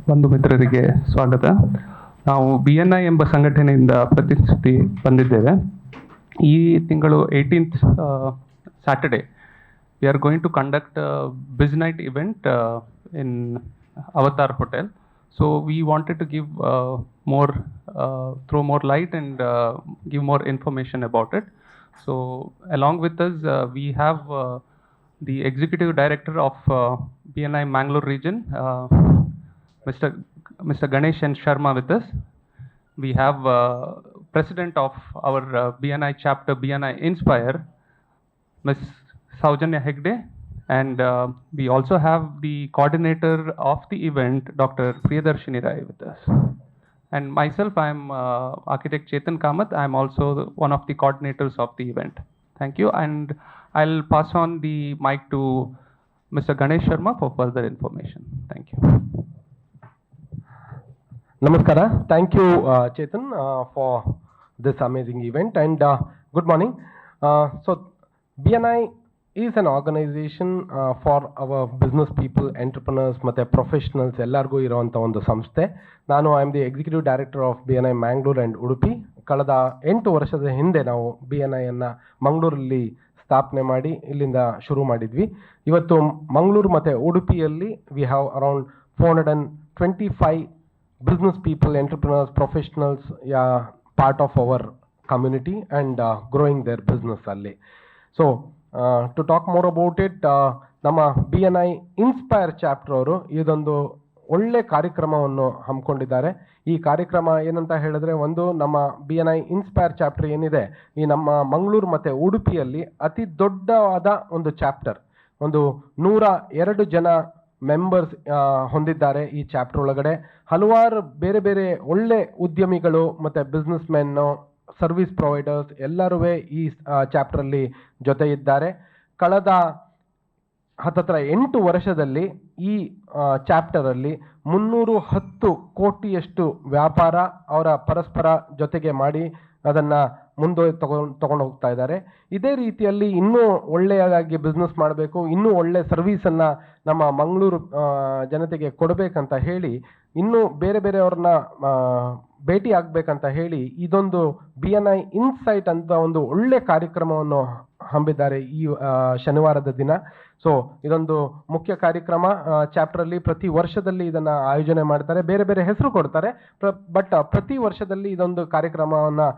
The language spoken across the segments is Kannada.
ಬಂಧು ಮಿತ್ರರಿಗೆ ಸ್ವಾಗತ. ನಾವು BNI ಎಂಬ ಸಂಘಟನೆಯಿಂದ ಪ್ರತಿನಿಧಿ ಬಂದಿದ್ದೇವೆ. ಈ ತಿಂಗಳು 18th Saturday we are going to conduct a Biz Night event in Avatar Hotel. So we wanted to give throw more light and give more information about it. So along with us we have the Executive Director of BNI Mangalore region, Mr. Ganesh Sharma with us. We have President of our BNI chapter, BNI Inspire, Ms. Saujanya Hegde, and we also have the coordinator of the event, Dr. Priyadarshini Rai with us. And myself, I am architect Chetan Kamath. I am also one of the coordinators of the event. Thank you, and I'll pass on the mic to Mr. Ganesh Sharma for further information. Thank you. Namaskara. Thank you, Chetan, for this amazing event, and good morning. So BNI is an organization for our business people, entrepreneurs, ಮತ್ತೆ ಪ್ರೊಫೆಷನಲ್ಸ್ ಎಲ್ಲರಿಗೂ ಇರುವಂಥ ಒಂದು ಸಂಸ್ಥೆ. ನಾನು I am the executive director of BNI Mangalore and Udupi. ಕಳೆದ 8 ವರ್ಷದ ಹಿಂದೆ ನಾವು BNIಯನ್ನು ಮಂಗಳೂರಲ್ಲಿ ಸ್ಥಾಪನೆ ಮಾಡಿ ಇಲ್ಲಿಂದ ಶುರು ಮಾಡಿದ್ವಿ. ಇವತ್ತು ಮಂಗಳೂರು ಮತ್ತು ಉಡುಪಿಯಲ್ಲಿ we have around 425 business people, entrepreneurs, professionals, part of our community and growing their business alli. So to talk more about it, ನಮ್ಮ BNI Inspire ಚಾಪ್ಟರ್ ಅವರು ಇದೊಂದು ಒಳ್ಳೆ ಕಾರ್ಯಕ್ರಮವನ್ನು ಹಮ್ಮಿಕೊಂಡಿದ್ದಾರೆ. ಈ ಕಾರ್ಯಕ್ರಮ ಏನಂತ ಹೇಳಿದ್ರೆ, ಒಂದು ನಮ್ಮ BNI Inspire ಚಾಪ್ಟರ್ ಏನಿದೆ, ಈ ನಮ್ಮ ಮಂಗಳೂರು ಮತ್ತು ಉಡುಪಿಯಲ್ಲಿ ಅತಿ ದೊಡ್ಡವಾದ ಒಂದು ಚಾಪ್ಟರ್, ಒಂದು 102 ಜನ ಮೆಂಬರ್ಸ್ ಹೊಂದಿದ್ದಾರೆ. ಈ ಚಾಪ್ಟರ್ ಒಳಗಡೆ ಹಲವಾರು ಬೇರೆ ಬೇರೆ ಒಳ್ಳೆ ಉದ್ಯಮಿಗಳು ಮತ್ತು ಬಿಸ್ನೆಸ್ ಮೆನ್ನು, ಸರ್ವಿಸ್ ಪ್ರೊವೈಡರ್ಸ್ ಎಲ್ಲರೂ ಈ ಚಾಪ್ಟ್ರಲ್ಲಿ ಜೊತೆ ಇದ್ದಾರೆ. ಕಳೆದ 8 ವರ್ಷದಲ್ಲಿ ಈ ಚಾಪ್ಟರಲ್ಲಿ 310 ಕೋಟಿಯಷ್ಟು ವ್ಯಾಪಾರ ಅವರ ಪರಸ್ಪರ ಜೊತೆಗೆ ಮಾಡಿ ಅದನ್ನು ಮುಂದೆ ತಗೊಂಡು ಹೋಗ್ತಾ ಇದ್ದಾರೆ. ಇದೇ ರೀತಿಯಲ್ಲಿ ಇನ್ನೂ ಒಳ್ಳೆಯದಾಗಿ ಬಿಸ್ನೆಸ್ ಮಾಡಬೇಕು, ಇನ್ನೂ ಒಳ್ಳೆ ಸರ್ವೀಸನ್ನು ನಮ್ಮ ಮಂಗಳೂರು ಜನತೆಗೆ ಕೊಡಬೇಕಂತ ಹೇಳಿ, ಇನ್ನೂ ಬೇರೆ ಬೇರೆಯವ್ರನ್ನ ಭೇಟಿ ಆಗಬೇಕಂತ ಹೇಳಿ ಇದೊಂದು BNI ಇನ್ಸೈಟ್ ಅಂತ ಒಂದು ಒಳ್ಳೆ ಕಾರ್ಯಕ್ರಮವನ್ನು ಹಮ್ಮಿದ್ದಾರೆ ಈ ಶನಿವಾರದ ದಿನ. ಸೊ ಇದೊಂದು ಮುಖ್ಯ ಕಾರ್ಯಕ್ರಮ. ಚಾಪ್ಟ್ರಲ್ಲಿ ಪ್ರತಿ ವರ್ಷದಲ್ಲಿ ಇದನ್ನು ಆಯೋಜನೆ ಮಾಡ್ತಾರೆ, ಬೇರೆ ಬೇರೆ ಹೆಸರು ಕೊಡ್ತಾರೆ, ಬಟ್ ಪ್ರತಿ ವರ್ಷದಲ್ಲಿ ಇದೊಂದು ಕಾರ್ಯಕ್ರಮವನ್ನು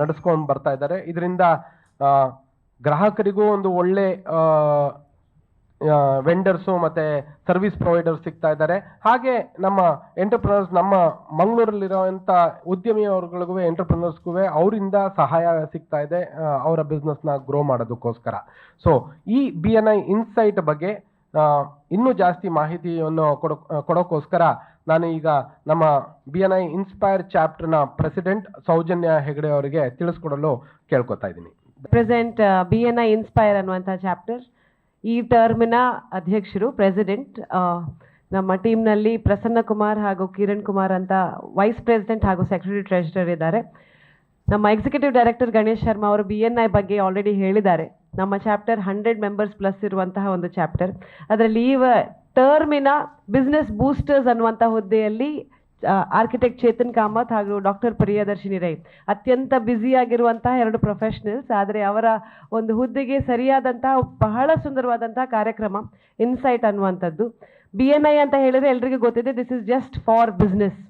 ನಡೆಸ್ಕೊಂಡು ಬರ್ತಾ ಇದ್ದಾರೆ. ಇದರಿಂದ ಗ್ರಾಹಕರಿಗೂ ಒಂದು ಒಳ್ಳೆ ವೆಂಡರ್ಸು ಮತ್ತು ಸರ್ವಿಸ್ ಪ್ರೊವೈಡರ್ಸ್ ಸಿಗ್ತಾ ಇದ್ದಾರೆ. ಹಾಗೆ ನಮ್ಮ ಎಂಟರ್ಪ್ರಿನರ್ಸ್, ನಮ್ಮ ಮಂಗಳೂರಲ್ಲಿರುವಂಥ ಉದ್ಯಮಿಯವ್ರಿಗಳಿಗೂ ಎಂಟರ್ಪ್ರಿನರ್ಸ್ಗೂ ಅವರಿಂದ ಸಹಾಯ ಸಿಗ್ತಾ ಇದೆ ಅವರ ಬಿಸ್ನೆಸ್ನ ಗ್ರೋ ಮಾಡೋದಕ್ಕೋಸ್ಕರ. ಸೊ ಈ BNI ಇನ್ಸೈಟ್ ಬಗ್ಗೆ ಇನ್ನೂ ಜಾಸ್ತಿ ಮಾಹಿತಿಯನ್ನು ಕೊಡೋಕ್ಕೋಸ್ಕರ ನಾನು ಈಗ ನಮ್ಮ BNI ಇನ್ಸ್ಪೈರ್ ಚಾಪ್ಟರ್ನ ಪ್ರೆಸಿಡೆಂಟ್ ಸೌಜನ್ಯ ಹೆಗಡೆ ಅವರಿಗೆ ತಿಳಿಸ್ಕೊಡಲು ಕೇಳ್ಕೊತಾ ಇದ್ದೀನಿ. ಪ್ರೆಸೆಂಟ್ BNI ಇನ್ಸ್ಪೈರ್ ಅನ್ನುವಂಥ ಚಾಪ್ಟರ್ ಈ ಟರ್ಮಿನ ಅಧ್ಯಕ್ಷರು, ಪ್ರೆಸಿಡೆಂಟ್. ನಮ್ಮ ಟೀಮ್ನಲ್ಲಿ ಪ್ರಸನ್ನ ಕುಮಾರ್ ಹಾಗೂ ಕಿರಣ್ ಕುಮಾರ್ ಅಂತ ವೈಸ್ ಪ್ರೆಸಿಡೆಂಟ್ ಹಾಗೂ ಸೆಕ್ರೆಟರಿ ಟ್ರೆಷರರ್ ಇದ್ದಾರೆ. ನಮ್ಮ ಎಕ್ಸಿಕ್ಯೂಟಿವ್ ಡೈರೆಕ್ಟರ್ ಗಣೇಶ್ ಶರ್ಮಾ ಅವರು BNI ಬಗ್ಗೆ ಆಲ್ರೆಡಿ ಹೇಳಿದ್ದಾರೆ. ನಮ್ಮ ಚಾಪ್ಟರ್ 100 ಮೆಂಬರ್ಸ್ ಪ್ಲಸ್ ಇರುವಂತಹ ಒಂದು ಚಾಪ್ಟರ್. ಅದರಲ್ಲಿ ಈ ಟರ್ಮಿನ ಬಿಸ್ನೆಸ್ ಬೂಸ್ಟರ್ಸ್ ಅನ್ನುವಂಥ ಹುದ್ದೆಯಲ್ಲಿ ಆರ್ಕಿಟೆಕ್ಟ್ ಚೇತನ್ ಕಾಮತ್ ಹಾಗೂ ಡಾಕ್ಟರ್ ಪ್ರಿಯದರ್ಶಿನಿ ರೈ ಅತ್ಯಂತ ಬ್ಯುಸಿಯಾಗಿರುವಂತಹ 2 ಪ್ರೊಫೆಷನಲ್ಸ್. ಆದರೆ ಅವರ ಒಂದು ಹುದ್ದೆಗೆ ಸರಿಯಾದಂತಹ ಬಹಳ ಸುಂದರವಾದಂತಹ ಕಾರ್ಯಕ್ರಮ ಇನ್ಸೈಟ್ ಅನ್ನುವಂಥದ್ದು. BNI ಅಂತ ಹೇಳಿದ್ರೆ ಎಲ್ರಿಗೂ ಗೊತ್ತಿದೆ, this is just for business.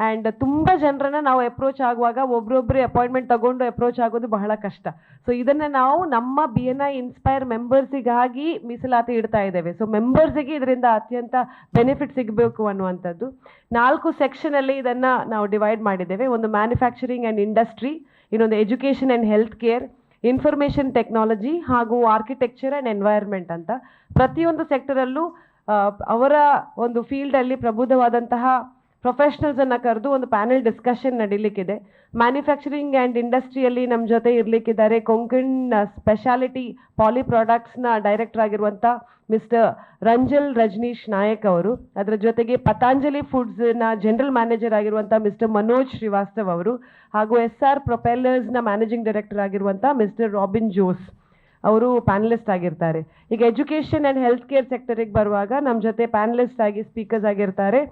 And ತುಂಬ ಜನರನ್ನ ನಾವು ಅಪ್ರೋಚ್ ಆಗುವಾಗ ಒಬ್ರೊಬ್ಬರೇ ಅಪಾಯಿಂಟ್ಮೆಂಟ್ ತಗೊಂಡು ಅಪ್ರೋಚ್ ಆಗೋದು ಬಹಳ ಕಷ್ಟ. ಸೊ ಇದನ್ನು ನಾವು ನಮ್ಮ BNI ಇನ್ಸ್ಪೈರ್ ಮೆಂಬರ್ಸಿಗಾಗಿ ಮೀಸಲಾತಿ ಇಡ್ತಾ ಇದ್ದೇವೆ. ಸೊ ಮೆಂಬರ್ಸಿಗೆ ಇದರಿಂದ ಅತ್ಯಂತ ಬೆನಿಫಿಟ್ ಸಿಗಬೇಕು ಅನ್ನುವಂಥದ್ದು 4 ಸೆಕ್ಷನಲ್ಲಿ ಇದನ್ನು ನಾವು ಡಿವೈಡ್ ಮಾಡಿದ್ದೇವೆ. ಒಂದು ಮ್ಯಾನುಫ್ಯಾಕ್ಚರಿಂಗ್ ಆ್ಯಂಡ್ ಇಂಡಸ್ಟ್ರಿ, ಇನ್ನೊಂದು education and health care, information technology ಹಾಗೂ ಆರ್ಕಿಟೆಕ್ಚರ್ ಆ್ಯಂಡ್ ಎನ್ವೈರ್ಮೆಂಟ್ ಅಂತ. ಪ್ರತಿಯೊಂದು ಸೆಕ್ಟರಲ್ಲೂ ಅವರ ಒಂದು ಫೀಲ್ಡಲ್ಲಿ ಪ್ರಬುದ್ಧವಾದಂತಹ ಪ್ರೊಫೆಷನಲ್ಸನ್ನು ಕರೆದು ಒಂದು ಪ್ಯಾನೆಲ್ ಡಿಸ್ಕಷನ್ ನಡೀಲಿಕ್ಕಿದೆ. ಮ್ಯಾನುಫ್ಯಾಕ್ಚರಿಂಗ್ ಆ್ಯಂಡ್ ಇಂಡಸ್ಟ್ರಿಯಲ್ಲಿ ನಮ್ಮ ಜೊತೆ ಇರಲಿಕ್ಕಿದ್ದಾರೆ ಕೊಂಕಣ್ ಸ್ಪೆಷಾಲಿಟಿ ಪಾಲಿ ಪ್ರಾಡಕ್ಟ್ಸ್ನ ಡೈರೆಕ್ಟರ್ ಆಗಿರುವಂಥ ಮಿಸ್ಟರ್ ರಂಜಲ್ ರಜನೀಶ್ ನಾಯಕ್ ಅವರು. ಅದರ ಜೊತೆಗೆ ಪತಾಂಜಲಿ ಫುಡ್ಸ್ನ ಜನರಲ್ ಮ್ಯಾನೇಜರ್ ಆಗಿರುವಂಥ ಮಿಸ್ಟರ್ ಮನೋಜ್ ಶ್ರೀವಾಸ್ತವ್ ಅವರು, ಹಾಗೂ SR ಪ್ರೊಪೆಲ್ಲರ್ಸ್ನ ಮ್ಯಾನೇಜಿಂಗ್ ಡೈರೆಕ್ಟರ್ ಆಗಿರುವಂಥ ಮಿಸ್ಟರ್ ರಾಬಿನ್ ಜೋಸ್ ಅವರು ಪ್ಯಾನಲಿಸ್ಟ್ ಆಗಿರ್ತಾರೆ. ಈಗ ಎಜುಕೇಷನ್ ಆ್ಯಂಡ್ ಹೆಲ್ತ್ ಕೇರ್ ಸೆಕ್ಟರಿಗೆ ಬರುವಾಗ ನಮ್ಮ ಜೊತೆ ಪ್ಯಾನಲಿಸ್ಟ್ ಆಗಿ ಸ್ಪೀಕರ್ಸ್ ಆಗಿರ್ತಾರೆ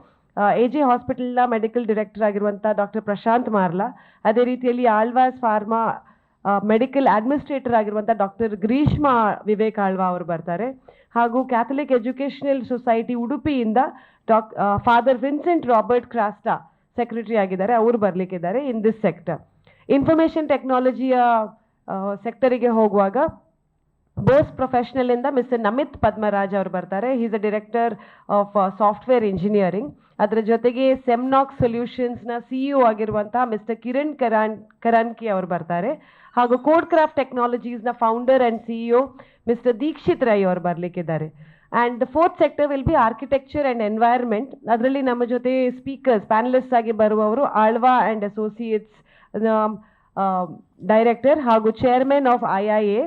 AJ ಹಾಸ್ಪಿಟಲ್ನ ಮೆಡಿಕಲ್ ಡೈರೆಕ್ಟರ್ ಆಗಿರುವಂಥ ಡಾಕ್ಟರ್ ಪ್ರಶಾಂತ್ ಮಾರ್ಲಾ, ಅದೇ ರೀತಿಯಲ್ಲಿ ಆಳ್ವಾಸ್ ಫಾರ್ಮಾ ಮೆಡಿಕಲ್ ಅಡ್ಮಿನಿಸ್ಟ್ರೇಟರ್ ಆಗಿರುವಂಥ ಡಾಕ್ಟರ್ ಗ್ರೀಷ್ಮಾ ವಿವೇಕ್ ಆಳ್ವಾ ಅವರು ಬರ್ತಾರೆ. ಹಾಗೂ ಕ್ಯಾಥಲಿಕ್ ಎಜುಕೇಷನಲ್ ಸೊಸೈಟಿ ಉಡುಪಿಯಿಂದ father Vincent Robert Crasta secretary ಆಗಿದ್ದಾರೆ, ಅವರು ಬರಲಿಕ್ಕಿದ್ದಾರೆ ಇನ್ ದಿಸ್ ಸೆಕ್ಟರ್. ಇನ್ಫಾರ್ಮೇಷನ್ ಟೆಕ್ನಾಲಜಿಯ ಸೆಕ್ಟರಿಗೆ ಹೋಗುವಾಗ ಬೋಸ್ ಪ್ರೊಫೆಷನಲ್ ಇಂದ ಮಿಸ್ಟರ್ ನಮಿತ್ ಪದ್ಮರಾಜ್ ಅವರು ಬರ್ತಾರೆ. Is a director of software engineering. ಅದರ ಜೊತೆಗೆ ಸೆಮ್ನಾಕ್ ಸೊಲ್ಯೂಷನ್ಸ್ನ CEO ಆಗಿರುವಂತಹ ಮಿಸ್ಟರ್ ಕಿರಣ್ ಕರಾನ್ಕಿ ಅವರು ಬರ್ತಾರೆ. ಹಾಗೂ ಕೋಡ್ ಕ್ರಾಫ್ಟ್ ಟೆಕ್ನಾಲಜೀಸ್ನ founder and CEO mister Deekshith Rai ಅವರು ಬರಲಿಕ್ಕಿದ್ದಾರೆ. And the fourth sector will be architecture and environment. ಅದರಲ್ಲಿ ನಮ್ಮ ಜೊತೆ ಸ್ಪೀಕರ್ಸ್ ಪ್ಯಾನಲಿಸ್ಟ್ ಆಗಿ ಬರುವವರು ಆಳ್ವಾ ಆ್ಯಂಡ್ ಅಸೋಸಿಯೇಟ್ಸ್ ಡೈರೆಕ್ಟರ್ ಹಾಗೂ chairman of IIA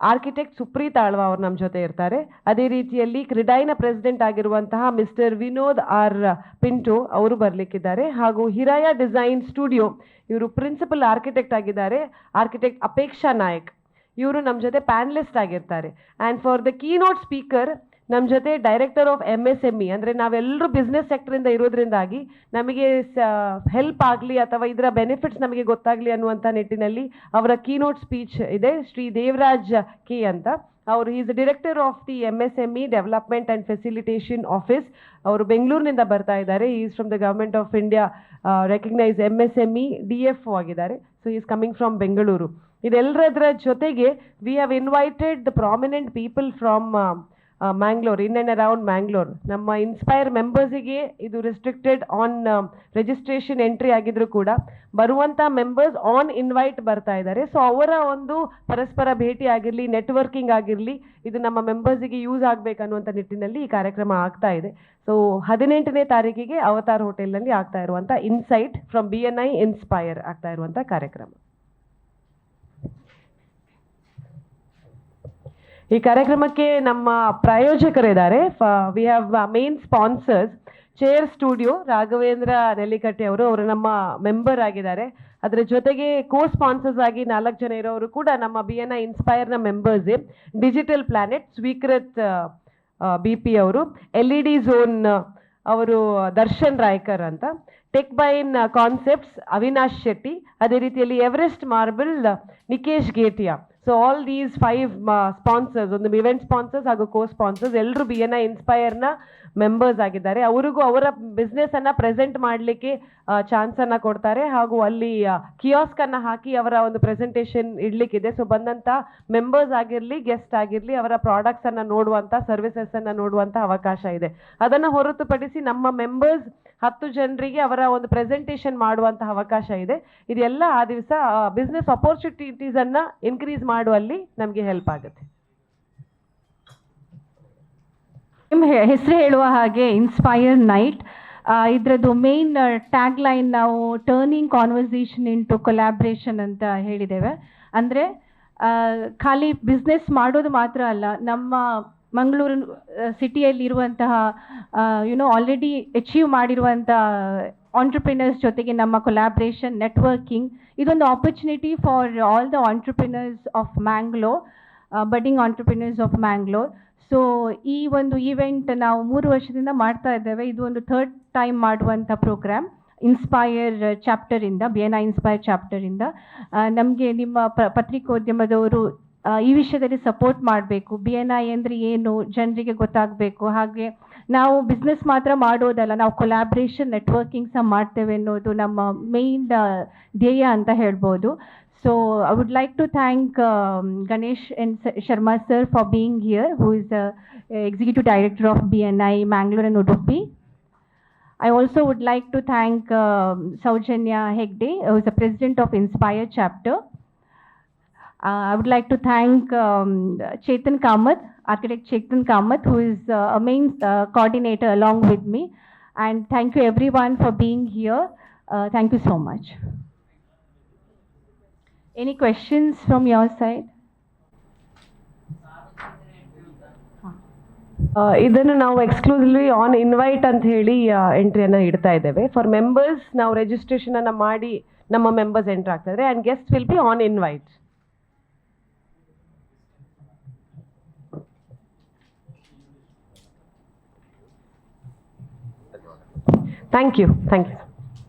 architect Supreeth Alva ಅವರು ನಮ್ಮ ಜೊತೆ ಇರ್ತಾರೆ. ಅದೇ ರೀತಿಯಲ್ಲಿ ಕ್ರಿಡೈನ ಪ್ರೆಸಿಡೆಂಟ್ ಆಗಿರುವಂತಹ ಮಿಸ್ಟರ್ ವಿನೋದ್ ಆರ್ ಪಿಂಟೋ ಅವರು ಬರಲಿಕ್ಕಿದ್ದಾರೆ. ಹಾಗೂ ಹಿರಾಯ ಡಿಸೈನ್ ಸ್ಟುಡಿಯೋ ಇವರು ಪ್ರಿನ್ಸಿಪಲ್ ಆರ್ಕಿಟೆಕ್ಟ್ ಆಗಿದ್ದಾರೆ, ಆರ್ಕಿಟೆಕ್ಟ್ ಅಪೇಕ್ಷಾ ನಾಯಕ್, ಇವರು ನಮ್ಮ ಜೊತೆ ಪ್ಯಾನಲಿಸ್ಟ್ ಆಗಿರ್ತಾರೆ. And for the keynote speaker ನಮ್ಮ ಜೊತೆ ಡೈರೆಕ್ಟರ್ ಆಫ್ MSME, ಅಂದರೆ ನಾವೆಲ್ಲರೂ ಬಿಸ್ನೆಸ್ ಸೆಕ್ಟರಿಂದ ಇರೋದ್ರಿಂದಾಗಿ ನಮಗೆ ಹೆಲ್ಪ್ ಆಗಲಿ ಅಥವಾ ಇದರ ಬೆನಿಫಿಟ್ಸ್ ನಮಗೆ ಗೊತ್ತಾಗಲಿ ಅನ್ನುವಂಥ ನಿಟ್ಟಿನಲ್ಲಿ ಅವರ ಕೀನೋಟ್ ಸ್ಪೀಚ್ ಇದೆ. ಶ್ರೀ ದೇವರಾಜ್ ಕೆ ಅಂತ ಅವರು, is director of the MSME development and facilitation office. ಅವರು ಬೆಂಗಳೂರಿನಿಂದ ಬರ್ತಾ ಇದ್ದಾರೆ. Is from the government of India recognise MSME DFO ಆಗಿದ್ದಾರೆ. So is coming from Bengaluru. ಇದೆಲ್ಲದರ ಜೊತೆಗೆ we have invited the prominent people from Mangalore, in and around Mangalore. ನಮ್ಮ ಇನ್ಸ್ಪೈರ್ ಮೆಂಬರ್ಸಿಗೆ ಇದು ರಿಸ್ಟ್ರಿಕ್ಟೆಡ್ ಆನ್ ರಿಜಿಸ್ಟ್ರೇಷನ್ ಎಂಟ್ರಿ ಆಗಿದ್ರು ಕೂಡ ಬರುವಂಥ ಮೆಂಬರ್ಸ್ ಆನ್ ಇನ್ವೈಟ್ ಬರ್ತಾ ಇದ್ದಾರೆ. ಸೊ ಅವರ ಒಂದು ಪರಸ್ಪರ ಭೇಟಿ ಆಗಿರಲಿ, ನೆಟ್ವರ್ಕಿಂಗ್ ಆಗಿರಲಿ, ಇದು ನಮ್ಮ ಮೆಂಬರ್ಸಿಗೆ ಯೂಸ್ ಆಗಬೇಕನ್ನುವಂಥ ನಿಟ್ಟಿನಲ್ಲಿ ಈ ಕಾರ್ಯಕ್ರಮ ಆಗ್ತಾ ಇದೆ. ಸೊ 18ನೇ ತಾರೀಕಿಗೆ ಅವತಾರ್ ಹೋಟೆಲ್ನಲ್ಲಿ ಆಗ್ತಾ ಇರುವಂಥ ಇನ್ಸೈಟ್ ಫ್ರಮ್ BNI ಇನ್ಸ್ಪೈರ್ ಆಗ್ತಾ ಇರುವಂಥ ಕಾರ್ಯಕ್ರಮ. ಈ ಕಾರ್ಯಕ್ರಮಕ್ಕೆ ನಮ್ಮ ಪ್ರಾಯೋಜಕರಿದ್ದಾರೆ. We have main sponsors chair studio Raghavendra Nellikatte ಅವರು ನಮ್ಮ ಮೆಂಬರ್ ಆಗಿದ್ದಾರೆ. ಅದರ ಜೊತೆಗೆ ಕೋ ಸ್ಪಾನ್ಸರ್ಸ್ ಆಗಿ 4 ಜನ ಇರೋರು ಕೂಡ ನಮ್ಮ BNI ಇನ್ಸ್ಪೈರ್ನ members. Digital planet Swikruth BP ಅವರು, LED ಝೋನ್ ಅವರು ದರ್ಶನ್ ರಾಯ್ಕರ್ ಅಂತ, ಟೆಕ್ ಬೈನ್ ಕಾನ್ಸೆಪ್ಟ್ಸ್ ಅವಿನಾಶ್ ಶೆಟ್ಟಿ, ಅದೇ ರೀತಿಯಲ್ಲಿ Everest marble Nikesh Getiya. So all these 5 sponsors, ಒಂದು ಇವೆಂಟ್ ಸ್ಪಾನ್ಸರ್ಸ್ ಹಾಗೂ ಕೋ ಸ್ಪಾನ್ಸರ್ಸ್ ಎಲ್ಲರೂ BNI ಇನ್ಸ್ಪೈರ್ನ ಮೆಂಬರ್ಸ್ ಆಗಿದ್ದಾರೆ. ಅವರಿಗೂ ಅವರ ಬಿಸ್ನೆಸ್ಸನ್ನು ಪ್ರೆಸೆಂಟ್ ಮಾಡಲಿಕ್ಕೆ ಚಾನ್ಸನ್ನು ಕೊಡ್ತಾರೆ. ಹಾಗೂ ಅಲ್ಲಿ ಕಿಯಾಸ್ಕನ್ನು ಹಾಕಿ ಅವರ ಒಂದು ಪ್ರೆಸೆಂಟೇಷನ್ ಇಡಲಿಕ್ಕಿದೆ. ಸೊ ಬಂದಂಥ ಮೆಂಬರ್ಸ್ ಆಗಿರಲಿ, ಗೆಸ್ಟ್ ಆಗಿರಲಿ, ಅವರ ಪ್ರಾಡಕ್ಟ್ಸನ್ನು ನೋಡುವಂಥ, ಸರ್ವಿಸಸನ್ನು ನೋಡುವಂಥ ಅವಕಾಶ ಇದೆ. ಅದನ್ನು ಹೊರತುಪಡಿಸಿ ನಮ್ಮ ಮೆಂಬರ್ಸ್ 10 ಜನರಿಗೆ ಅವರ ಒಂದು ಪ್ರೆಸೆಂಟೇಷನ್ ಮಾಡುವಂಥ ಅವಕಾಶ ಇದೆ. ಇದೆಲ್ಲ ಆ ದಿವಸ ಬಿಸ್ನೆಸ್ ಅಪರ್ಚುನಿಟೀಸನ್ನು ಇನ್ಕ್ರೀಸ್ ಮಾಡುವಲ್ಲಿ ನಮಗೆ ಹೆಲ್ಪ್ ಆಗುತ್ತೆ. ನಿಮ್ಮ ಹೆಸರು ಹೇಳುವ ಹಾಗೆ ಇನ್ಸ್ಪೈರ್ ನೈಟ್, ಇದರದ್ದು ಮೇನ್ ಟ್ಯಾಗ್ ಲೈನ್ ನಾವು ಟರ್ನಿಂಗ್ ಕಾನ್ವರ್ಸೇಷನ್ ಇಂಟು ಕೊಲ್ಯಾಬ್ರೇಷನ್ ಅಂತ ಹೇಳಿದ್ದೇವೆ. ಅಂದರೆ ಖಾಲಿ ಬಿಸ್ನೆಸ್ ಮಾಡೋದು ಮಾತ್ರ ಅಲ್ಲ, ನಮ್ಮ ಮಂಗಳೂರು ಸಿಟಿಯಲ್ಲಿರುವಂತಹ ಆಲ್ರೆಡಿ ಅಚೀವ್ ಮಾಡಿರುವಂಥ ಆಂಟ್ರಪ್ರಿನರ್ಸ್ ಜೊತೆಗೆ ನಮ್ಮ ಕೊಲ್ಯಾಬ್ರೇಷನ್, ನೆಟ್ವರ್ಕಿಂಗ್, ಇದೊಂದು opportunity for all the entrepreneurs of Mangalore, budding entrepreneurs of Mangalore. So ಈ ಒಂದು ಈವೆಂಟ್ ನಾವು 3 ವರ್ಷದಿಂದ ಮಾಡ್ತಾ ಇದ್ದೇವೆ. ಇದು ಒಂದು 3rd ಟೈಮ್ ಮಾಡುವಂಥ ಪ್ರೋಗ್ರಾಮ್ ಇನ್ಸ್ಪೈರ್ ಚಾಪ್ಟರಿಂದ, BNI ಇನ್ಸ್ಪೈರ್ ಚಾಪ್ಟರಿಂದ. ನಮಗೆ ನಿಮ್ಮ ಪತ್ರಿಕೋದ್ಯಮದವರು ಈ ವಿಷಯದಲ್ಲಿ ಸಪೋರ್ಟ್ ಮಾಡಬೇಕು. BNI ಅಂದರೆ ಏನು ಜನರಿಗೆ ಗೊತ್ತಾಗಬೇಕು. ಹಾಗೆ ನಾವು ಬಿಸ್ನೆಸ್ ಮಾತ್ರ ಮಾಡೋದಲ್ಲ, ನಾವು ಕೊಲ್ಯಾಬ್ರೇಷನ್, ನೆಟ್ವರ್ಕಿಂಗ್ ಸಹ ಮಾಡ್ತೇವೆ ಅನ್ನೋದು ನಮ್ಮ ಮೇನ್ ಧ್ಯೇಯ ಅಂತ ಹೇಳ್ಬೋದು. So I would like to thank Ganesh and Sharma sir for being here, who is the Executive Director of BNI Mangalore and Udupi. I also would like to thank Saujanya Hegde, who is the President of Inspire Chapter. I would like to thank Chetan Kamath, Architect Chetan Kamath, who is a main coordinator along with me. And thank you everyone for being here. Thank you so much. Any questions from your side? ಇದನ್ನು ನಾವು ಎಕ್ಸ್ಕ್ಲೂಸಿವ್ಲಿ ಆನ್ ಇನ್ವೈಟ್ ಅಂತ ಹೇಳಿ ಎಂಟ್ರಿಯನ್ನು ಇಡ್ತಾ ಇದ್ದೇವೆ. ಫಾರ್ ಮೆಂಬರ್ಸ್ ನಾವು ರಿಜಿಸ್ಟ್ರೇಷನನ್ನು ಮಾಡಿ ನಮ್ಮ ಮೆಂಬರ್ಸ್ ಎಂಟ್ರ್ ಆಗ್ತಾ ಇದ್ದಾರೆ. And guest will be on invite. Thank you.